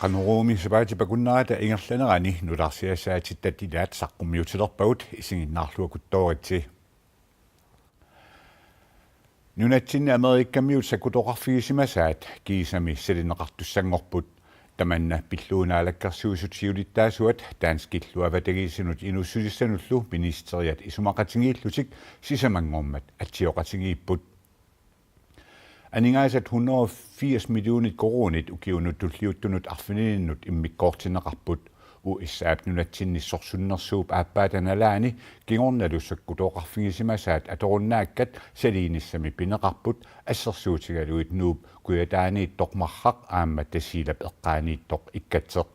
Qanuruumi supaatipakunnerata ingerlanerani nularsiassaatittattilaat saqqummiutilerpagut isinginnaarluakuttoritsi nunatsinni Amerikkammiut sakutoqarfigisimasaat kiisami salineqartussangorput tamanna pilluunaalakkarsuusut siulittaasuat taanskilluavatagiisinut inussulissanullu ministeriat isumaqatingiillutik sisamangormat atsioqatingiipput Aningaasat 180 millioner koronit ukiunut tulliuttunut arfininnut immikkoortineqarput issaapnunatsinnissorsunnersuup aappaatanalaani kingornalussakkutoqarfigisimasaat atorunnaakkat saliinissami pineqarput assersuutigaluit nuup kuyataaniit toqmarraq aamma tasiilap eqqaaniittoq ikkatseq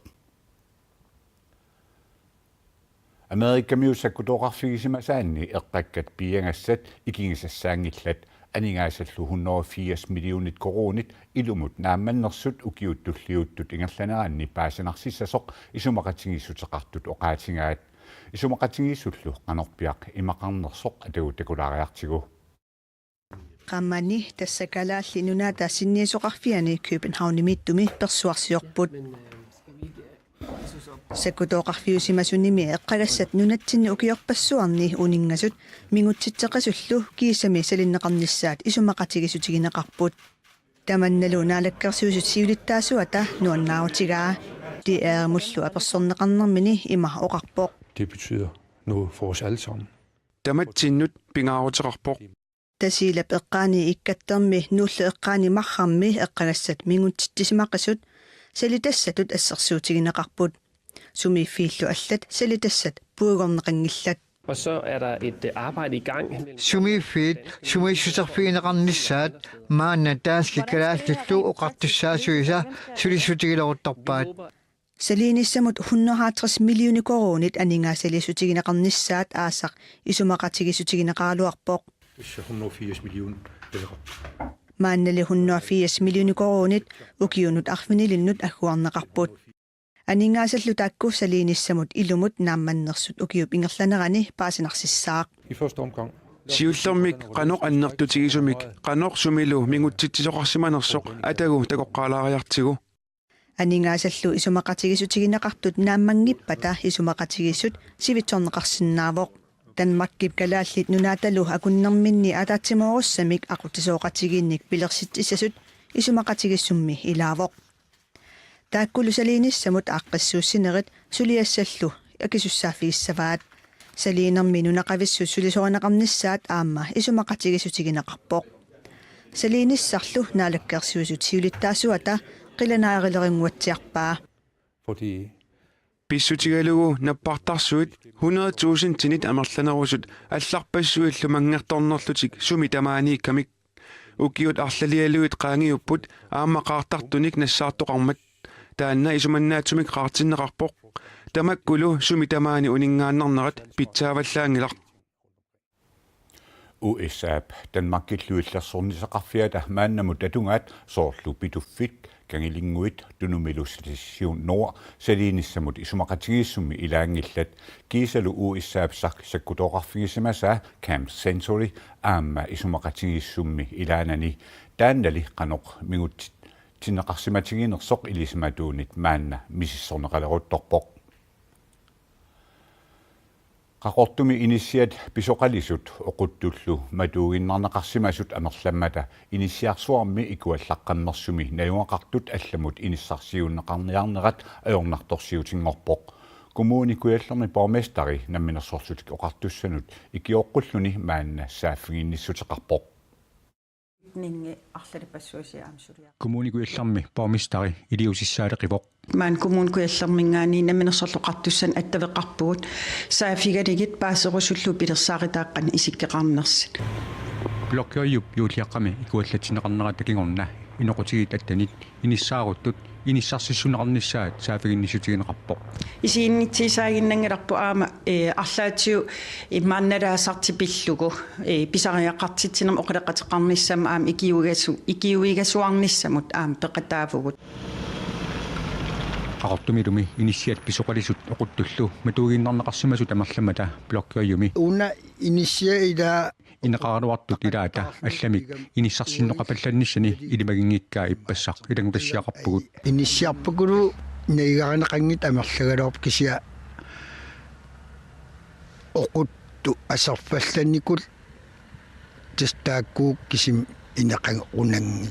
Amerikamiussakkutoqarfigisimasaanni eqqakkat piangassat ikingisassaangillat Aningaassallu 180 millionit koronit ilumut naammannersut ukiuttulliuttut ingerlaneranni paasanarsisasoq isumaqatingissuteqartut oqaatingaat isumaqatingissullu qanorpiaq imaqarnersoq atagutakulaariartigu qammani tassakalaалли nunaata sinniisoqarfiani Københavnimiittumi persuarsiorput Sakkutoqarfiusimasunimi eqqalassat nunatsinni ukiorpassuarni uningasut mingutsitseqasullu kiisami salinneqarnissaat isumaqatigisutigineqarput tamannalu naalakkersiusut siulittaasuata nuannaarutigaa det er mullu apersorneqarnermini ima oqarpoq Det betyder noget for os alle sammen. Tamatsinut pingaarutiqarpoq tasilap eqqaani ikkattermi nuullu eqqaani marrammi eqqalassat mingutsissisimaqasut salitassatut assersuutigineqarput sumiiffiillu allat salitassat puugorneqangillat Og så er der et arbejde i gang. Sumiiffiit sumiissuterfiineqarnissaat maanna taaskikkalaallallu oqartussaasuisa sulissutigiloruttarpaat Saliinissamut 150 millioner koronit aningaasalisutigineqarnissaat aasaq isumaqatigisutigineqaaluarpoq 180 millioner beløb. maannali 180 millioner koronit ukiunut arfinilinnut agguarneqarput aningaassallu taakku saliinissamut ilumut naammannersut ukiup ingerlanerani paasinarsisaaq I første omgang siullermik qanoq annertutigisumik qanoq sumilu mingutsitsisoqarsimanersoq atagu takoqqaalaariartigu aningaassallu isumaqatigisutigineqartut naammangippata isumaqatigisut sivitsorneqarsinnaavoq Danmarkip kalaallit nunaatalu akunnerminni ataatsimorussamik aqutisooqatigiinnik pilersitsissasut isumaqatigissummi ilaavoq taakkulu saliinissamut aqqissuussinerit suliassallu akisussaaffigissavaat saliinermi nunaqavissut sulisoorneqarnissaat aamma isumaqatigisutigineqarpoq saliinissarlu naalakkersuusut siulittaasuata qilanaarileringguatsiarpaa fordi pissutigalugu nappartarsuit 100.000 tinit amerlanerusut алларпассуиллу мангерторнерлутик суми тамаанииккамик укиут арлалиалуит qaangiupput ааммақаартартуник нассаартоқармат таанна исуманнаатсумик qaartinneqarpoq тамаккулу суми тамаани унингааннарнерат питсааваллаангилар USAP Danmarkilluillersornisaqarfiata maannamut atungaat soorlu pituffik kangilinguit tunumilustation nord saliinissamut isumaqatigisummi ilaangillat kiisalu USAP sakkutoqarfigisimasa Camp Century aamma isumaqatigisummi ilaanani taannali qanoq mingut tinneqarsimatiginersoq ilismatuunit maanna misissorneqaleruttorpoq Qaqortumi initiat pisoqalisut oquttullu matuuginnarneqarsimasut amerlammata initiarsuarmi ikuallaqqammersumi najungaqartut allamut inissarsiunneqarniarnerat ajornartorsiutingorpoq kommuni kuallermi borgmesteri namminersorlutik oqartussanut ikioqqulluni maanna saaffiginnissutеқарpoq kommunikuillermi borgmesteri iliusissaaleqivoq Man kommunkuillermingaani naminersorluqartussan attaveqqarpugut saafigaligit paaserusullu pilersaaritaaqқан isikkeqarnersit blokkeryup juuliaqqami ikuallatineqarnerat takingorna inoqutigit attanit inissaaruttut inissarсиссунеқарнissaat saafiginnissutigineqarpoq isiinnitsiisaaginnangalarpu aama арлааtiu иммаанналаасартипиллугу писариаққартитсинерм оқилеққатеқарниссама аама икиуигасуарнissamут аама пеқатаафугут qaqortumilumi initiat pisoqalisut oquttullu matuuginnarneqarsimasut amerlamata blokkeryumi una initiaida inaqaaruartut ilaata allamik inissarsinnoqapallannissani ilimagingikkaa ippassaq ilangutassiaqarpugut initiarpukulu neigaranaqangit amerlagalorp kisia oquttu asarfallannikul tastaakkuuk kisim inaqangunangi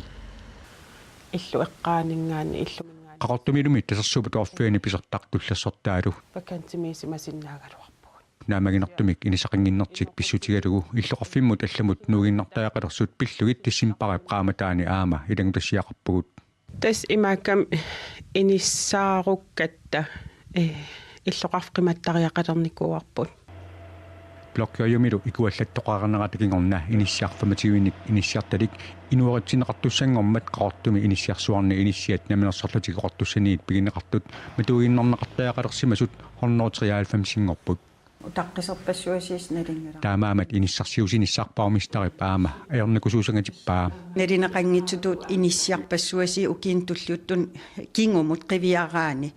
illu eqqaaningaani illumingaani qaqortumilumi tasersuuput orfiani pisertartullassartaalu pakantimiisimasinnaagaluarpugut naamaginertumik inisaqanginnertik pissutigalugu illoqarfimmut allamut nuuginnartayaqalersuut pillugit tissimpareq qaamataani aama ilangutassiaqarpugut tas imaakam inissaarukatta illoqarqimattariaqalernikkuarput blokkiojummilu ikuallattoqaarneratakiнгорна иниссиарфаматигуиник иниссиарталик инуаритсинеқартуссангормат қаортуми иниссиарсуарни иниссиат наминерсарлатигеқартуссаниит пигинеқартут матуигиннорнеқартаяқалерсимасут 193 utaqqiserpassuasiis nalingala таамаамат иниссарсиусиниссаарпаумистарип аама аерникусуусангатиппаа nalineqanngitsutut inissiarpassuasi ukiintulluuttun kingumut qiviaraani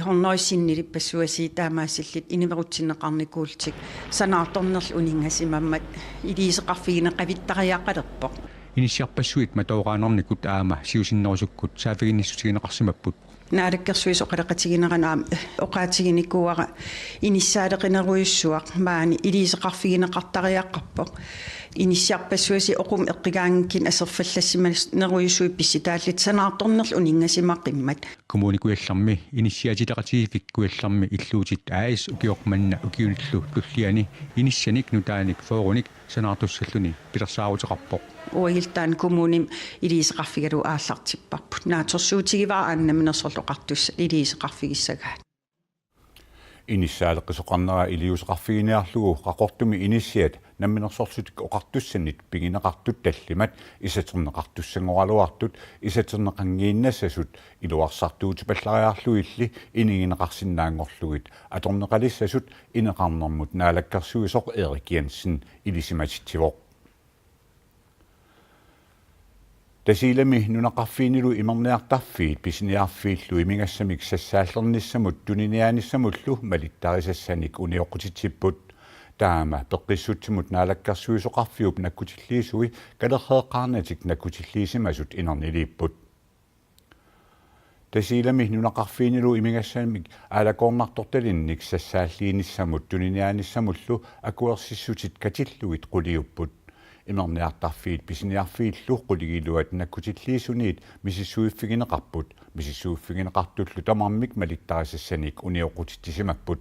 hornoissinnilipassuasi taamaasillit inimerutsinneqarnikuultik sanaartornerl uningasimammat iliiseqarfigineqavittariaqalerpoq иниссиарпассуит матоораанерникут аама сиусиннерусуккут саафигинниссутигинеқарсимаппут naalakkersuis oqalaqatigineqanaam oqaatiginikkuara inissaaleqineruissuaq maani iliiseqarfigineqartariaqqarpoq inissiarpassuasi oqum eqqigaangkin aserfallassimaneruissuip pissitaallit sanaartornerl uningasimaqimmat kommunikuallarmi initiatileqatigifikkuallarmi illuutit aais ukiormanna ukiunillu tulliani inissanik nutaanik foorunik sanaartussalluni pilersaaruteqarpoq uagiltaan kommunim iliiseqarfigalu aallartipparput naatorsuutigivaa aannaminерсорлоqartussa iliiseqarfigissagaat inissaaleqisoqarnera iliuseqarfiginiarlugu qaqortumi inisiat namminersorlutik oqartussanit pigineqartut tallimat isaterneqartussangoraluartut isaterneqangiinnassasut iluarsartuutipallariarluilli inigineqarsinnaangorlugit atorneqalissasut ineqarnermut naalakkersuisoq Erik Jensen ilisimatittivoq tasilami nunaqarfiinilu imerniartarfiit pisiniarfiillu imingassamik sassaallernissamut tuninianissamullu malittarisassanik unioqutitipput taama peqqissutsimut naalakkarsuisoqarfiup nakkutilliisui kalerheeqqaarnatik nakkutilliisimasut inerniiliipput tasilami nunaqarfiinilu imingassamik aalakoornartortalinnik sassaalliinissamut tuninianissamullu akuersissutit katillugit quliupput imerniartarfiit pisiniarfiillu quligiluat nakkutilliisuniit misissuiffigineqarput misissuiffigineqartullu tamarmik malittarisassanik unioqutittisimapпут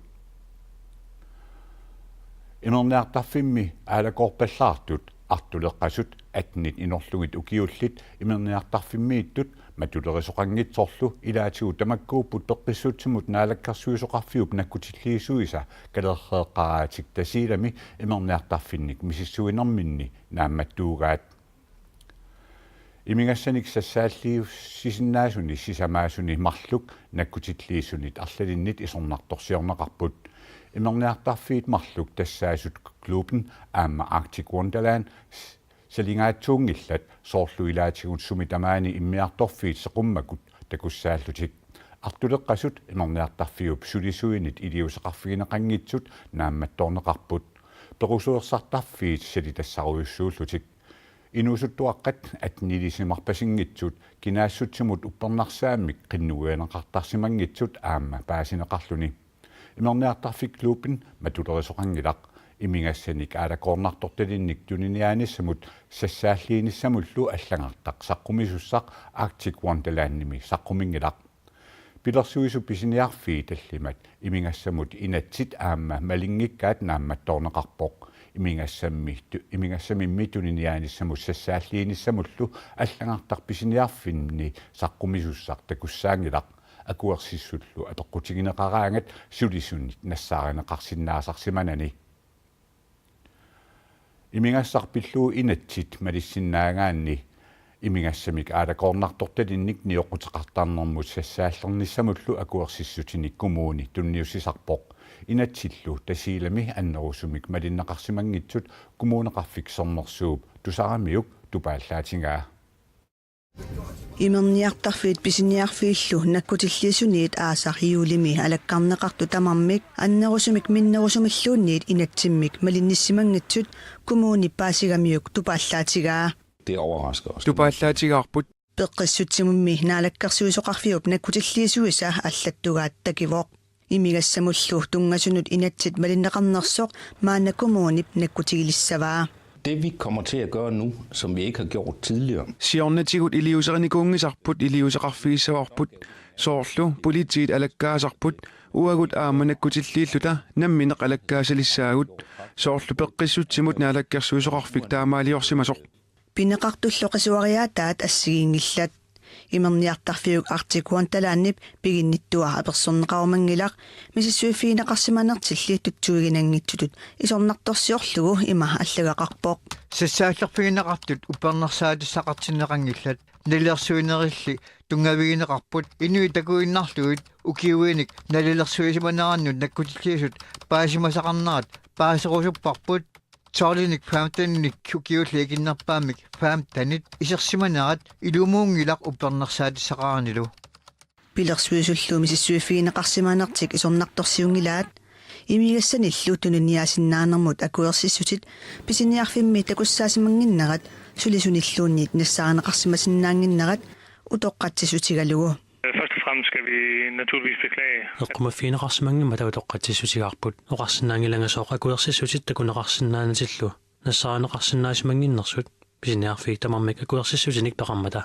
imerniartarfimmi aalakoorpallaartut artuleqqasut atnit inorlugit ukiullit imerniartarfimmiittut matulerisoqanngitsorlu ilaatigu tamakkuupput peqqissuutsimut naalakkarsuisoqarfiup nakkutilliisuisa kalerheeqqaraatik tasilami imerniartarfinnik misissuinerminni naammattuugaat imingassanik sassaalliussisinnaasuni sisamaasuni marluk nakkutilliisunit arlalinnit isornartorsiorneqarput imerniartarfiit marluk tassaasut klubben aamma Arctic Wonderland salingaatsuungillat soorlu ilaatigun sumitamaani immiartorfiit seqummakut takussaallutik artuleqqasut imerniartarfiup sulisuinit iliuseqarfigineqanngitsut naammattorneqarput perusuersartarfiit salitassaruissuullutik inusuttuaqqat atnilisimarpasiнгitsut kinaassutsimut uppernarsaamik qinnuguaneqartarsimangitsut aamma paasineqarluni imerniartarfik klubben matulerisoqangilaq imingassanik aalakoornartortalinnik tuninianissamut sassaalliinissamullu allangartaq saqqumisussaq Arctic Wonderlandnimi saqqumingilaq pilersuisu pisiniarfii tallimat imingassamut inatsit aamma malingikkaat naammattorneqarpoq imingassamimmi tuninianissamut sassaalliinissamullu allangartaq pisiniarfinni saqqumisussaq takussaangilaq akuersissullu atoqqutigineqaraangat sulisunnit nassaareneqarsinnaasarsimanani imingassarpilluu inatsit malissinnaagaanni imingassamik aalakoornartortalinnik nioqqutеқартаарнэрмут sassaallernissamullu akuersissutinik kumuuni tunniussisarpoq inatsillu tasilami annerusumik malinneqarsimangitsut kumuuneqarfiksernersuup tusaramiuk tupaallaatigaa imerniartarfiit pisiniarfiillu nakkutilliisuniit aasarhiulimi alakkarneqartu tamarmik annerusumik minnerusumalluunniit inatsimmik malinnissimangitsut kumuuni paasigamiuk tupaallaatigaa Det overrasker os. tupaallaatigaarput пеққиссутсимумми наалаккарсуисоқарфиуп наккутиллиисуиса аллаттугааттакивоқ имигассамуллу тунгасунут инатсит малиннеқарнерсоқ маанакумуунип наккутигилиссаваа. Det vi kommer til at gøre nu, som vi ikke har gjort tidligere. Siornatigut iliuserinikuungisarput iliusaqarfigissavarput soorlu politiit alakkaasarput uagut aamanakkutilliilluta nammineq alakkaasalisaagut soorlu peqqissutsimut naalakkersuisoqarfik taamaaliorsimasoq пинеқартуллоқисуариаатаат ассигингилlat имерниартарфиук артикуан талааннип пигинниттуа аперсорнеқарумангилақ мисиссуиффиинеқарсиманертилли тутсуигинангитсутут исорнарторсиорлугу има аллагақарпоқ сассааллерфигинеқартут упернерсаатиссақартиннеқангиллат налерсуинерилли тунгавигинеқарпут инуи такуиннарлугит укиуиник налелерсуисиманераннут наккутиллиисут паасимасақарнерат паасерусуппарпут Charlie Framptonik kiukiulliaginnerpaamik Framptonit isерсиманерат илумуунгилақ упернерсаатиссақаранилу пилерсуисуллу мисиссуиффиинеқарсиманертик исорнарторсиунгилаат имигассаниллу тунунниасиннаанермут акуерсиссутит писиниарфимми такуссаасимангиннерат сулисуниллуунниит нассаарнеқарсимасиннаангиннерат утоққатсисутигалугу. Først og fremmest skal vi naturligvis beklage. Eqqumafiineqarsimangimma tautoqqatisutigaarput oqarsinnaangilanga akuersissutit takuneqarsinnaanatillu nassaaneqarsinnaasimanginnersut pisiniarfiik tamarmik akuersissutinik peqarmata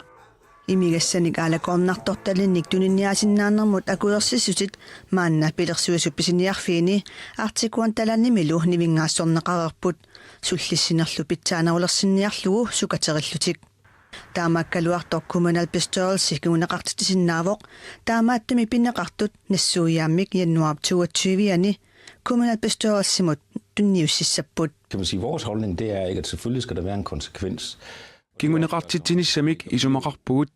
имигассаник аалакорнарторtallinnik тунинниасиннаанермут акуерсиссутит маанна пилерсуисуп писиниарфиини артикуан талааннимилу нивингаассорнеқарерпут суллиссинерлу питсаанаулерсинниарлугу сукатериллутик таамааккалуартор kommunal bestørrelse кунеқартитисиннаавоқ таамааттуми пиннеқартут нассуиааммик януар 22-ани kommunal bestørrelsemut tunniussissapпут. Kan man sige, vores holdning det er ikke, at selvfølgelig skal der være en konsekvens. Kinguneqartittinissamik isumaqarpugut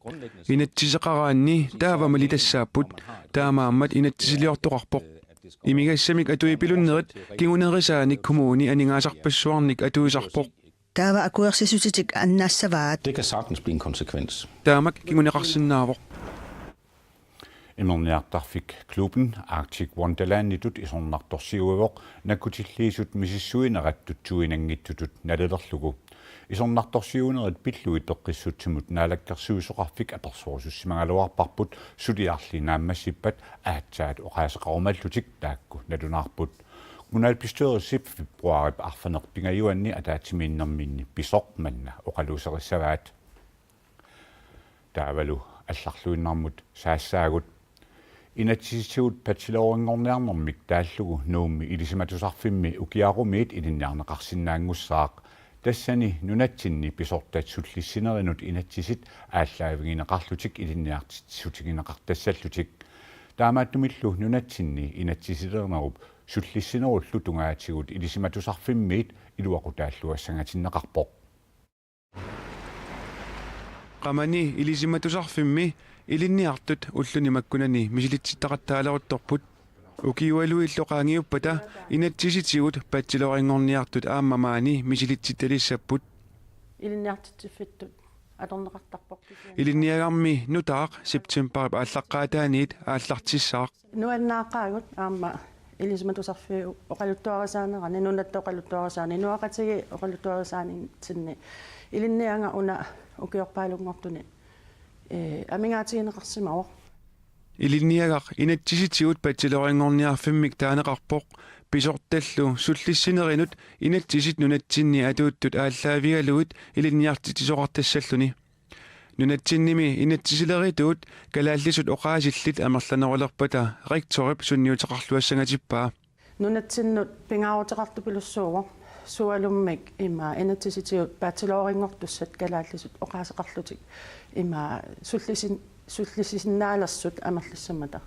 inattiseqaraanni taavamalitassaaput taamaammat inattisiliortoqarpoq imigassamik atuipilunnerit kingunerisaanik kommuni aningaasarpassuarnik atuisarpoq Taava akuersisutitik annaassavaat. Det kan sagtens blive en konsekvens. Taamak kinguneqarsinnaavoq имерниартарфик клубен Arctic Wonderland-нитут исорнарторсиуивоқ наккутиллиисут мисиссуинеқаттутсуинангитсутут налелерлугу исорнарторсиунерит пиллуи пеққиссутсимут наалаккерсуисоқарфик аперсуусуссимагалуарпарпут сулиарли нааммассиппат аатсаат оқаасеқарумаллутик таакку налунаарпут kommunalbestyrelse februarip arfanerpingayuanni ataatimiinnerminni pisormanna oqaluuserissavaat taavalu алларлуиннармут саассаагут инатсисиут патилоорингорниарнэрмик тааллугу нуумми илисиматусарфимми укиарумиит илинниарнеқарсинаангуссаақ тассани нунатсинни писортаатсуллиссинеринут инатсисит ааллаавигинеқарлутик илинниартитсутигинеқартассаллутик таамааттумиллу нунатсинни инатсисилернеруп суллиссинеруллу тунгаатигут илисиматусарфиммиит илуақутааллуассангатиннеқарпоқ qamani ilisimatusarfimmi ilinniartut ulluниmakkunani misilitsitaqattaalерутторпут укиуалуиллоqaangiuppata inatsisitigut patsiloriнгорниартут ааммамаани мисилитситалиссаппут илинниартитсиффиттут аторнеқартарпоқ илинниагарми нутаақ септембер ааллаққаатааниит ааллартиссаақ нуаннаақаагут аама илисиматусарфиу оқалуттуарисаанерани нунаттоқалуттуарисаани нуақатиги оқалуттуарисаани тинни илиннианга уна укиорпаалунгортуни амингаатигинеқарсимавоқ илинниагақ инатсиситигут патилорингорниарфиммик таанеқарпоқ писорталлу суллиссинеринут инатсисит нунатсинни атууттут ааллаавигалугут илинниартитисоқартассаллуни нунатсинними инатсисилеритуут калааллисут оқаасиллит амерланерулерпата ректорип сунниутеқарлуассангатиппаа нунатсиннут пингаарутеқарту пилуссууво суалуммик има инатсиситиут патилоорингортуссат калааллисут оқаасеқарлутик има суллисиннаалерсут амерлиссамата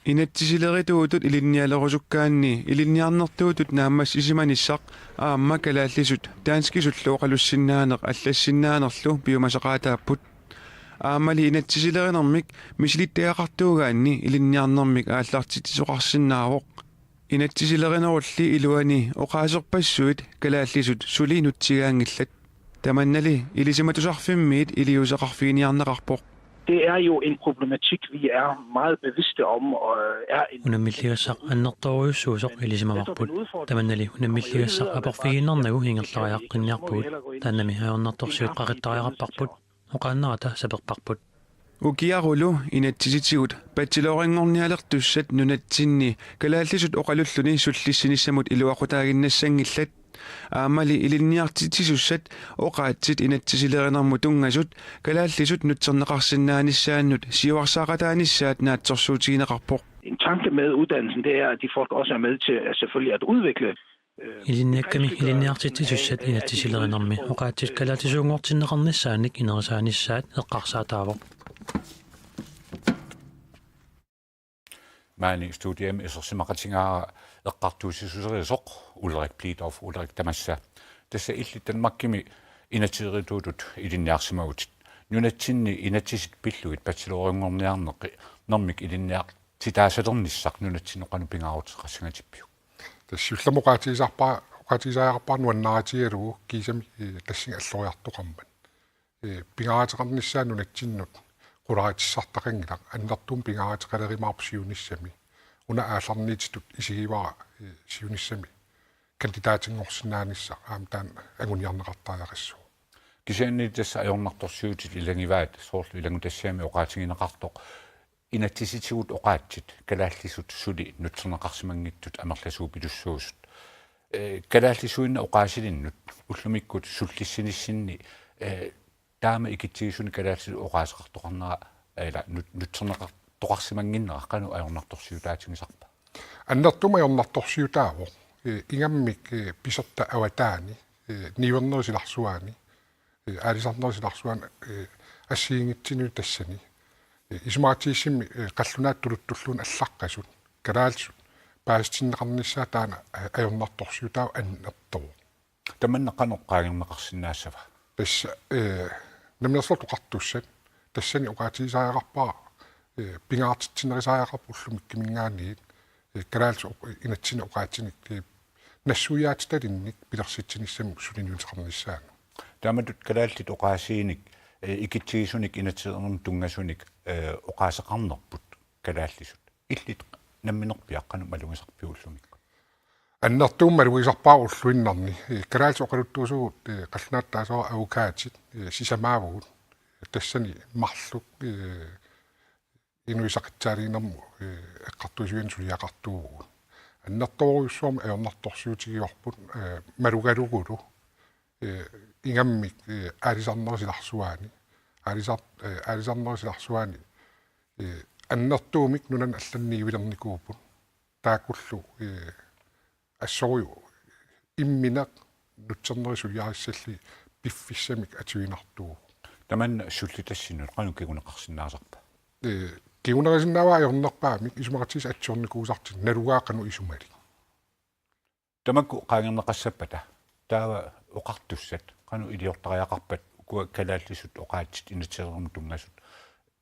инатсисилеритуутут илинниалерусуккаанни илинниарнертуутут нааммас исиманиссақ аамма калааллисут таанскисуллу оқалуссиннаанеқ аллассиннаанерлу биумасеқаатааппут аамали инатсисилеринермик мисилиттаақартуугаанни илинниарнермик ааллартитисоқарсинаавоқ инатсисилеринерулли илуани оқаасерпассуит калааллисут сулинутсигаангиллат таманнали илисиматусарфиммиит илиусеқарфигиниарнеқарпоқ det er jo en problematik, vi er meget bevidste om, og er en... Unamilligassaq annertoruussuusoq ilisimamarput tamanali unamilligassaq aporfiginnarnagu hingerlariaqqinniarpuut taannami haornartorsiut qarittariarapparput oqaannarata saperparput ukiarulu inatsisitigut bacheloringornialertussat nunatsinni kalaallisut oqalulluni sullissinissamut iluaqutaaginnassangillat aamali ilinniartitisussat oqaatsit inatsisilerinermu tungasut kalaallisut nutserneqarsinnaanissaaannut siuarsaaqataanissaat naatsorsuutigineqarpoq. En tanke med uddannelsen, det er, at de folk også er med til selvfølgelig at udvikle ilinniakkami ilinniartitisussat inatsisilerinermi oqaatsit kalaatisuungortinneqarnissaanik inerisaanissaat eqqarsaataavoq Maani studium issersimaqatingaa eqqartuussisuserissoq Ulrik Blidorf Ulrik Tamassa tassa illittan makkimi inatsiderituutut ilinniarsimagutit nunatsinni inatsisit pillugit bachelorungorniarneqi nermik ilinniaq titaasalernisaq nunatsinnoqanu pingaarutiqassangatippiu тассулламоqaatigisarpaa oqaatigisaajarpaa nuannaratigalugu kiisami tassinga alloriartoqarman pingaarateqarnissaanu natsinnut qulaatissartaqangilaq annertum pingaarateqalerimaarpusiunissami una aallarniititut isigivara siunissami kandidaatingorsinnaanissaq aamtaan anguniarneqartaajaqassu kisianni tassa ajornartorsiutit ilangivaat soorlu ilangu tassiami oqaatigineqartoq inatsisitigut oqaatsit kalaallisut suli nutserneqarsimangittut amerlasuu pilussuusut kalaallisuinna oqaasilinnut ullumikgut sullissinissinni taama ikitsigissuni kalaallisu oqaaseqartoqarnera ila nutserneqartoqarsimanginnera qanu ajornartorsiutaatigisarpa аннертума ajornartorsiutaaво инgamмик писерта аватаани нивернерисиларсуаани аалисарнерисиларсуаан ассиингитсину тассани исмаатииссими қаллунаат тулуттуллуун аллаққасут калаалсут паастиннеқарниссаа таана ajornartorsiutaав аннертору таманнеқанеққаагернеқарсинаассава тасса намнерсорту қартуссат тассани оqaатигисааярпаа пингаартитсинерисааярпу уллумиккимингаанигит калаалсу инатсини оqaатиник нассуяатиталинник пилерситсиниссаму сулиниутеқарниссаана тааматут калаалтит оqaасииник икитсигисуник инатсиернерм тунгасуник оqaасеқарнерпут калааллисут иллит намминерпиаққану малугисарпиуллумик аннертууммалугисарпаа уллуиннарни калаалсу оқалуттуусугут қаллунааттаасоо авукаатит сисамаавгут тассани марлук инуисақитсаалигинэрму эққартуисуин сулиақартуугут аннерторуйуссуарма ajornartorsiutigiorput малугалугулу ингаммик аалисарнерисиларсуаани аалисарнерисиларсуаани аннертуумик нунан алланниивилерникуупут тааккуллу ассориу имминақ нутсернерисулиариссалли пиффиссамик атуинартуу таман суллитассинут қану кигунеқарсинаасарпа кигунерисиннаава ajornerpaamik исумақатис атсиорникуусартит налугаақану исумали тамакку qaangerneqassapata таава оқартуссат қану илиортариақарпат куа калааллисут оqaатсит инатсерерму тунгассут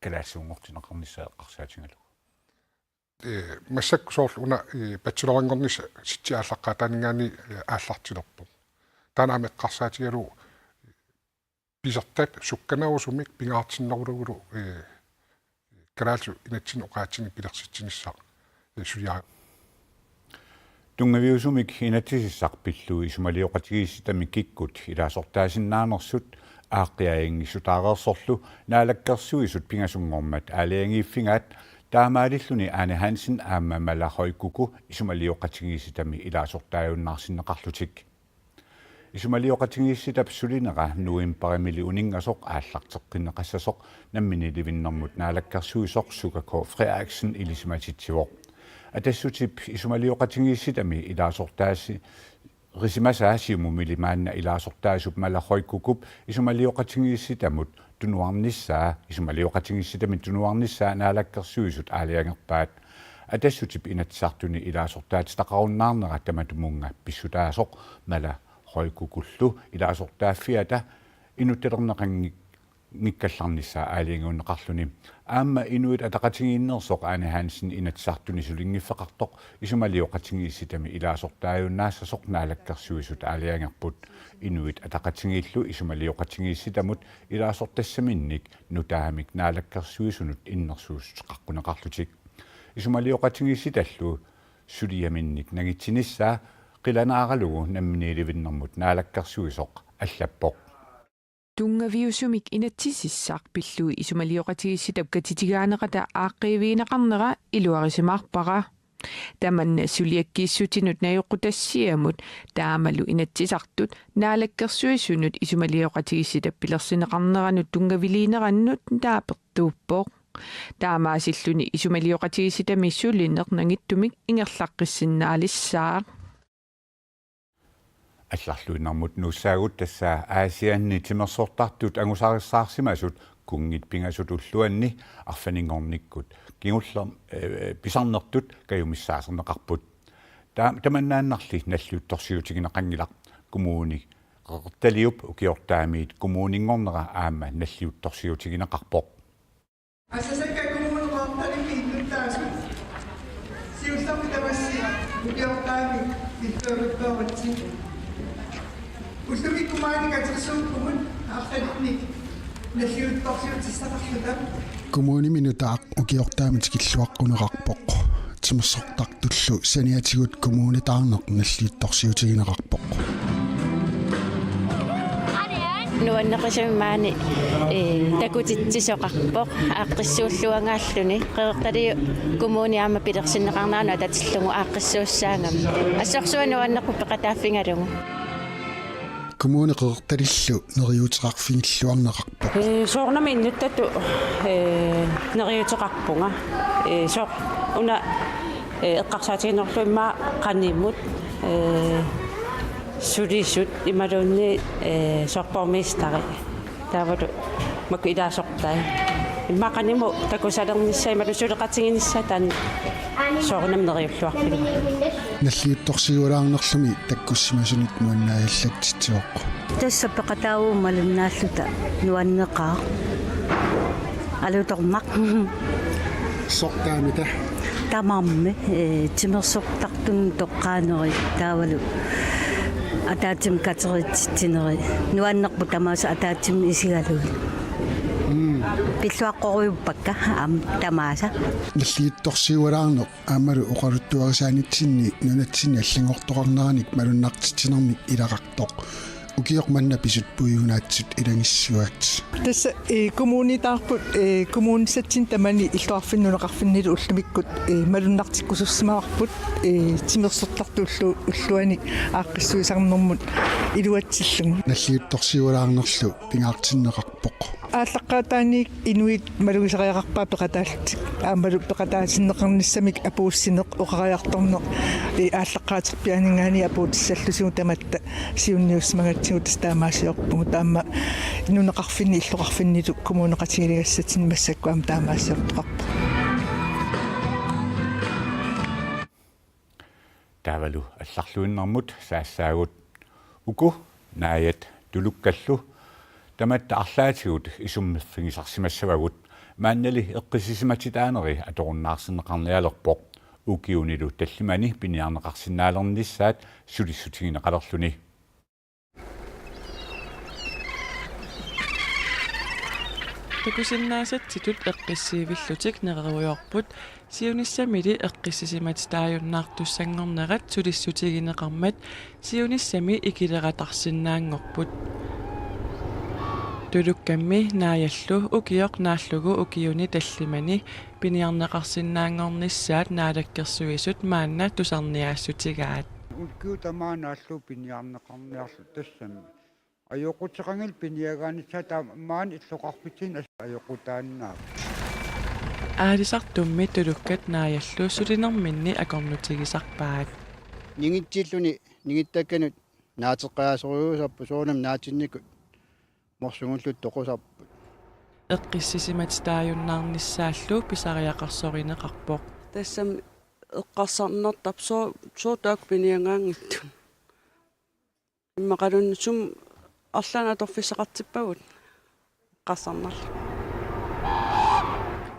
калаассуунгортинеқарнissaа эққарсаатингалу массакку соорлу уна бачелорингорнис ситсиааллаққаатаанигаани ааллартилерпо танаами эққарсаатигалу писертат сукканаусумик пингаартиннерулугулу калаалсу инатсин оqaатсини пилерситсинissаа сулиаа тунгавиусумик инатсисissarpilluu исумалиоqatigiissitami kikkut илаасортаасиннаанерсут ааққиаингиссутаареерсорлу наалаккерсуисут пингасунгормат аалиангииффингаат таамаалиллуни Ане Hansen аама малахойкуку исумалиоqatigiissitami илаасортааюннаарсиннеқарлутик исумалиоqatigiissitap сулинера нуимпаримили унингасоқ ааллартеққиннеқассасоқ наммини ливиннэрмут наалаккерсуисоқ Sukako Frederiksen илисиматитсивоқ атассутип исумалиоqatigiissitami илаасортааси рисимасаасиумумилимаанна илаасортаасуп малахойкукуп исумалиоqatigiissitамут тунуарниссаа исумалиоqatigiissitami тунуарниссаа наалаккерсуисут аалиангерпаат атассутип инатсаартуни илаасортаат тақаруннаарнера таматумунга писсутаасоқ мала хойкукуллу илаасортааффиата инутталернеқангик ngikkallarnissa aaliinguunneqarluni aamma inuit ataqatigiinnersoq Ane Hansen inatsartuni sulingiffeqartoq isumalioqatigiissitami ilaasortaajunnaassasoq naalakkersuisut aaliangerput inuit ataqatigiillu isumalioqatigiissitamut ilaasortassaminnik nutaamik naalakkersuisunut innersuusqarquneqarlutik isumalioqatigiissitallu suliaminnik nagitsinissa qilanaaralugu namminiilivinnermut naalakkersuisoq allappoq Tungaviusumik inatsisissaq pillui isumalioqatigissitab katitigaanaqata aaqqiveenaqarnera iluarisimaarpara tamanna suliakkiissutinut najoqqutassiamut taamalu inatsisartut naalakkersuisunut isumalioqatigissitab pilersineqarneranut tungaviliinerannut taapertuuppoq taamaasilluni isumalioqatigiссitami sulineqnangittumik ingerlaqqissinnaalissaa алларлуиннармут нуссаагут тассаа аасианни тимерсортартут ангусаарissаарсимасут кунгит пингасут уллуанни арфанингорниккут кигуллер писарнертут каюмиссаасернеқарпут таманнааннарли наллиутторсиутигинеқангилақ кумууни қеқерталиуп укиортаамиит кумуунингорнера аама наллиутторсиутигинеқарпоқ ассасакка кумуунеқарталими иннуттаасу сиуссамутамасси укиортаами иллуариппааватси Ustuki kumaani katsisuukkumun арталитник наллиутторсиутиссақарлута Kommuni minutaaq ukiortaamit killuaqqunеқарпоқ тимерсортартуллу саниатигут kommuni таарнеқ наллиутторсиутигинеқарпоқ нуаннеқисаммаани такутитсисоқарпоқ ааққиссууллуангааллуни қеэрталиу kommuni аама пилерсиннеқарнаана татиллугу ааққиссууссаангам ассорсуа нуаннеқу пеқатааффингалугу Kommune qeqertalillu neriuteqarfingilluarneqarpoq соорнами иннуттату нериутеқарпунга соо уна эққарсаатигинерлуимма қаниммут сулисут ималуунни соорпормистари таавалу маку илаасортай иммақаниму такусалерниссаа ималу сулеқатигиниссаа таан соорнам нериуллуарпилу наллиутторсигулаарнерлуми таккуссимасунит нуаннааяллатситсиоқ тассаппеқатаавуммалуннааллута нуаннеқаа алутормақ сортаамита тамамме тимерсортартун тоққаанери таавалу атаатим катеритсинери нуаннерпу тамааса атаатим исигалуги пиллуаққоруйуппакка ам тамааса наллиутторсигулаарнеқ аамалу оқалуттуарисаанитсинни нунатсинни аллангортоқарнераник малуннартитсинерник илақартоқ укиоқ манна писут пуйунаатсут илангиссуат тасса коммунитаарпут коммунисатсин тамани иллуарфиннунеқарфиннилу уллумиккут малуннартиккусуссимаарпут тимерсортартууллу уллуаник ааққиссуисарнэрмут илуатсиллугу наллиутторсигулаарнерлу пингаартиннеқарпоқ ааллаққаатааник инуит малуисариақарпаа пеқатаалтик аамалу пеқатаасиннеқарниссамик апууссинеқ оқариарторнеқ ааллаққаатерпианингаани апуутиссаллусигу таматта сиунниуссмагатсигу тастаамаасиорпугу таама нунеқарфинни иллоқарфиннилу коммунеқатигилигассатин массаккуам таамаасиортоқарпу таавалу алларлуиннэрмут саассаагут уку нааят тулуккаллу таматта арлаатигут исуммиффигисарсимассавагут мааннали эққисисиматитаанери аторуннаарсинеқарниалерпоқ укиунилу таллимани пиниарнеқарсинаалерниссаат сулиссутигинеқалерлуни такусиннаасатситут эққиссиивиллутик нерерuyорпут сиуниссамили эққиссисиматитааюннаартуссангорнерат сулиссутигинеқармат сиуниссами икилератарсинаангорпут тулуккамми нааяллу укиоқ нааллугу укиуни таллимани пиниарнеқарсинаангорниссаат наалаккерсуисут маанна тусарниаассутигаат уккиутамаанааллу пиниарнеқарниарлу тассами ajokutseqangil piniagaanissata maan illoqarpitsin ajokutaannaap аалисартумми тулуккат нааяллу сулинерминни акорнутигисарпаат нингитсиллуни нингиттакканут наатеққаасориусарпу соонам наатинникут морсугуллут тоқусарпут эққиссисиматитааюннаарниссааллу писариақарсоринеқарпоқ тассам эққарсарнертап соотаак пиниангаангитту иммақалуннсум арлаана торфиссақартиппагут qassarnarlu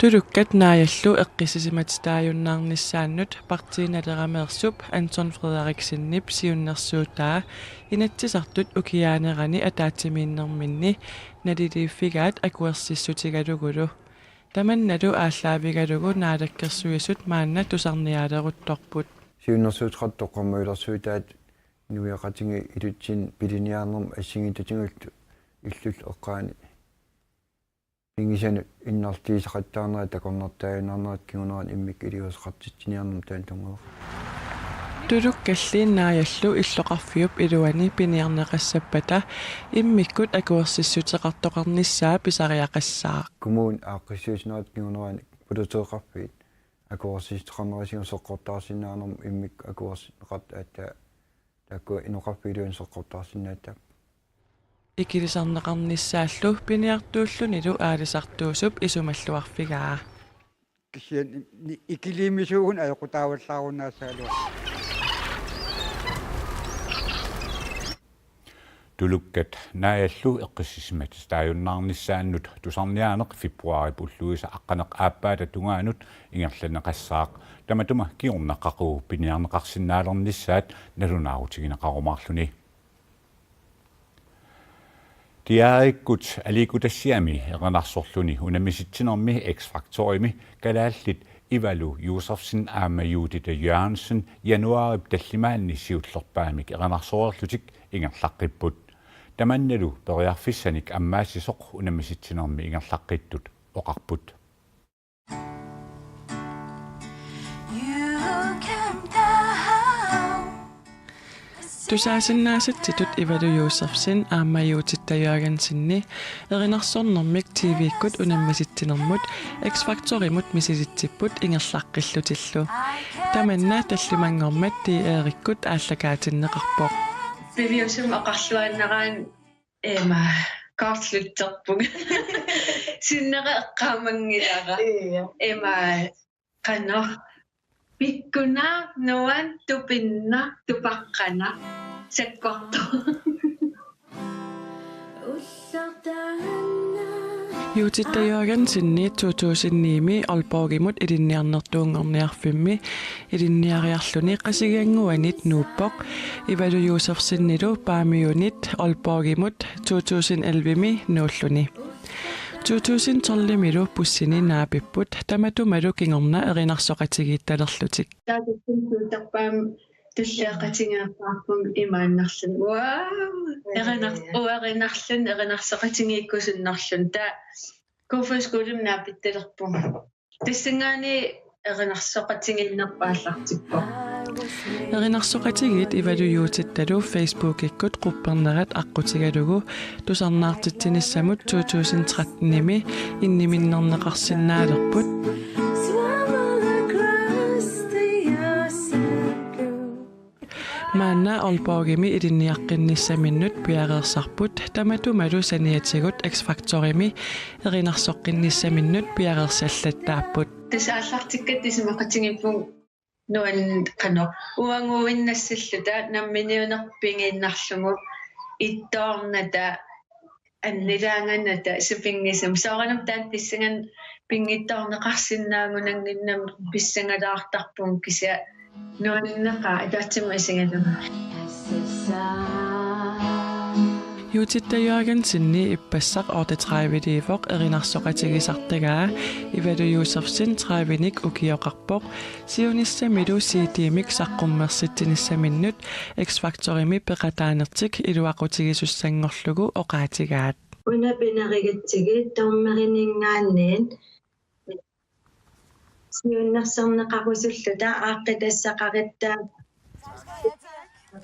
Tulukkat naajallu eqqisisimatitaajunnaarnissaannut partiinalerameersup Anton Frederiksenip siunnersuutaa inattisartut ukiaanerani ataatimiinnerminni naliliiffigaat akuersissutigalugulu tamannalu ааllаавигалугу наалаккерсуисут маанна тусарниаалерутторпут сиуннэрсуутратоққармуилэрсуутаат нуиақатинги илутсин пилиниаарнерм ассигитутингулту иллут эққаани ингисану иннартиисақаттаарнера такорнартаагинаарнерат кигунеран иммик илиусеқартитсиниарнерм таан тунгоо тулуккаллииннааяллу иллоқарфиуп илуани пиниарнеқассаппата иммиккут акуерсиссутеқартоқарниссаа писариақассаа коммун ааққиссуусинерат кигунеран пулутеқарфиит акуерсистоқарнерисиу соққортаарсинаарнерм иммик акуерсиқарт аата такку иноқарфилуин соққортаарсинаата икилисарнеқарниссааллу пиниартууллунилу аалисартуусуп исумаллуарфигаа кисиан икилимисуун аёқутааваллаарунаассаалуа Tulukkat naajallu eqqissisimat taajunnaarnissaannut tusarniaaneq februari pulluisa aqqaneq aappaata tungaanut ingerlaneqassaaq tamatuma kiornaqaquu piniarneqarsinnaalernissaat nalunaarutigineqarumaarluni tiaarikkut aliikutassiami eqanarsorluni unamisitsinermi X-Factorimi kalaallit Ivalu Josefsen aammajuutita Jørgensen januarip tallimaanni siutllerpaamik eqanarsoorlutik ingerlaqqipput tamannalu periarfissanik ammaassisoq unamisitsinermi ingerlaqqittut oqarput тусаасиннаасатситут Ивалу Josefsen ааммаjuutitta Jørgensenni erинарсорнэрмик TV-иккут унаммиситсинермут X-Factorimут мисиситсиппут ингерлаққиллутиллу таманна таллимангормат тиэриккут ааллакаатиннеқарпоқ бивиусум ақарлуаннераан каартлуттерпуг синнера эққаамангилара қано Pikkuna nuan tupinna tupaqqana sakkortu Juutitta Jørgensenni 2009 Aalborgimut ilinniarnertuungerniarfimmi ilinniariarluni qasiganguanit nuuppoq Ivalu Josefsennilu paamiunit Aalborgimut 2011 nuulluni 2012 pussini naapipput tamatumalu kingorna erinarsoqatigiittalerlutik taatuttuutarpaam tullaaqatingaappaarpum imaannarlun erinarsoqatigiikkusunnarlun ta kufuskulum naapittelerpum tissingaani erinarsoqatiginnerpaallartippo erинарсоqatigiit ивалуюутитталу Facebook-иккут quppernerat aqqutigalugu tusarnaartittinissamut 2013-ними инниминнернеқарсиннаалерпут маанна Aalborgimi илинниаққинниссаминнут пиареерсарпут таматумалу саниатигут X-Factorimi эринарсоққинниссаминнут пиареерсаллаттааппут тасааллартиккат тисимақатигиппу nuan qano uanguinnassallata namminiunerpingiinnarlugu ittoornata annilaangannata supingisum sooranum taat pissangan pingittoorneqarsinnaagunanginnam pissangalaartarpun kisa nuannaqa ataatsima isingalum Juutitta Jørgensenni ippassaq 38-liivoq erinarsoqatigisartagaa Ivalu Josefsen 30-nik ukioqarpoq siunissamilu siitiimik saqqummersittinissaminnut X-Factorimi peqataanertik iluaqutigisussanngorlugu oqaatigaat unapinarigatsigi tormeriningaanniin siunnersarneqarusulluta aaqqitassaqarittaa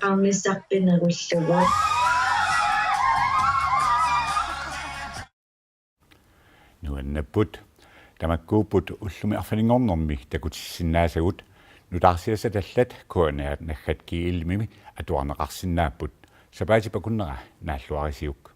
qarnissarpinerullugu nuannapput tamakkuuput ullumi arfaningornermi takutissinaasagут nutaarsiasatallat kuanaat naggat kiilmimi atuarneqarsinnaapput sapaatipakunnera naalluarisiuk